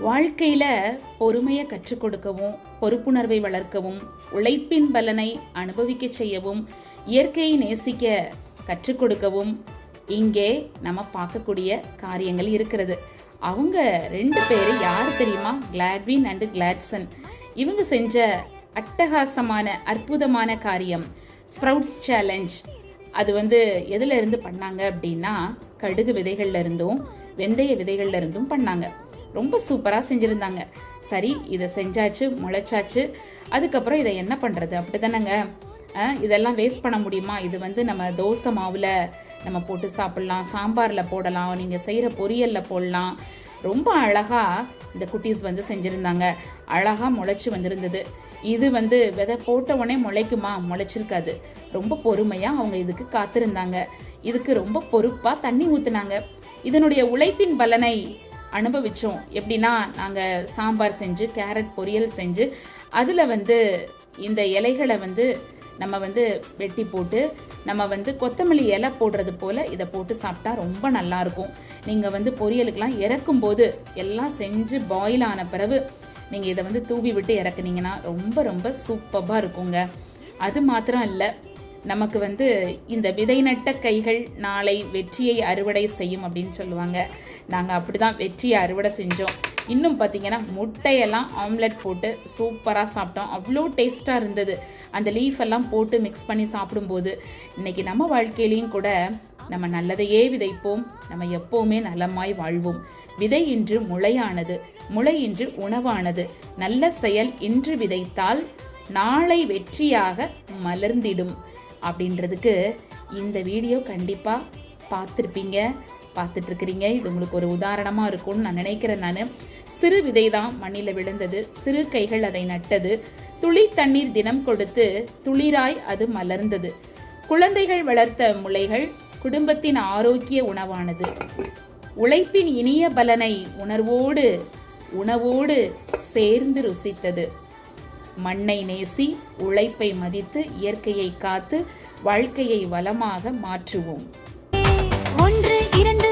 வாழ்க்கையில பொறுமையை கற்றுக் கொடுக்கவும், பொறுப்புணர்வை வளர்க்கவும், உழைப்பின் பலனை அனுபவிக்க செய்யவும், இயற்கையை நேசிக்க கற்றுக் கொடுக்கவும் இங்கே நம்ம பார்க்கக்கூடிய காரியங்கள் இருக்கிறது. அவங்க 2 பேரு யார் தெரியுமா? Gladwin and Gladson. இவங்க செஞ்ச அட்டகாசமான அற்புதமான காரியம் ஸ்ப்ரவுட்ஸ் சேலஞ்ச். அது எதுல இருந்து பண்ணாங்க அப்படின்னா, கடுகு விதைகள்ல இருந்தும் வெந்தய விதைகள்ல இருந்தும் பண்ணாங்க. ரொம்ப சூப்பராக செஞ்சுருந்தாங்க. சரி, இதை செஞ்சாச்சு, முளைச்சாச்சு. அதுக்கப்புறம் இதை என்ன பண்ணுறது? அப்படி தானேங்க. இதெல்லாம் வேஸ்ட் பண்ண முடியுமா? இது நம்ம தோசை மாவில் நம்ம போட்டு சாப்பிட்லாம், சாம்பாரில் போடலாம், நீங்கள் செய்கிற பொரியலில் போடலாம். ரொம்ப அழகாக இந்த குட்டீஸ் செஞ்சுருந்தாங்க. அழகாக முளைச்சி வந்திருந்தது. இது விதை போட்ட உடனே முளைக்குமா? முளைச்சிருக்காது. ரொம்ப பொறுமையாக அவங்க இதுக்கு காத்திருந்தாங்க. இதுக்கு ரொம்ப பொறுப்பாக தண்ணி ஊற்றுனாங்க. இதனுடைய உழைப்பின் பலனை அனுபவிச்சோம். எப்படின்னா, நாங்கள் சாம்பார் செஞ்சு, கேரட் பொரியல் செஞ்சு, அதில் இந்த இலைகளை நம்ம வெட்டி போட்டு, நம்ம கொத்தமல்லி இலை போடுறது போல் இதை போட்டு சாப்பிட்டா ரொம்ப நல்லாயிருக்கும். நீங்கள் பொரியலுக்கெல்லாம் இறக்கும் போது எல்லாம் செஞ்சு பாயில் ஆன பிறகு நீங்கள் இதை தூவி விட்டு இறக்குனீங்கன்னா ரொம்ப ரொம்ப சூப்பராக இருக்குங்க. அது மாத்திரம் இல்லை, நமக்கு இந்த விதை நட்ட கைகள் நாளை வெற்றியை அறுவடை செய்யும் அப்படின்னு சொல்லுவாங்க. நாங்கள் அப்படிதான் வெற்றியை அறுவடை செஞ்சோம். இன்னும் பார்த்தீங்கன்னா, முட்டையெல்லாம் ஆம்லெட் போட்டு சூப்பராக சாப்பிட்டோம். அவ்வளோ டேஸ்ட்டாக இருந்தது. அந்த லீஃப் எல்லாம் போட்டு மிக்ஸ் பண்ணி சாப்பிடும்போது, இன்னைக்கு நம்ம வாழ்க்கையிலையும் கூட நம்ம நல்லதையே விதைப்போம், நம்ம எப்போவுமே நலமாய் வாழ்வோம். விதை இன்று முளையானது, முளை இன்று உணவானது. நல்ல செயல் இன்று விதைத்தால் நாளை வெற்றியாக மலர்ந்திடும் அப்படின்றதுக்கு இந்த வீடியோ கண்டிப்பாக பார்த்துட்டு இருக்கிறீங்க. இது உங்களுக்கு ஒரு உதாரணமாக இருக்கும்னு நான் நினைக்கிறேன். நான் சிறு விதை தான் மண்ணில் விழுந்தது, சிறு கைகள் அதை நட்டது, துளி தண்ணீர் தினம் கொடுத்து துளிராய் அது மலர்ந்தது. குழந்தைகள் வளர்த்த முளைகள் குடும்பத்தின் ஆரோக்கிய உணவானது. உழைப்பின் இனிய பலனை உணவோடு சேர்ந்து ருசித்தது. மண்ணை நேசி, உழைப்பை மதித்து, இயற்கையை காத்து, வாழ்க்கையை வளமாக மாற்றுவோம். 1 2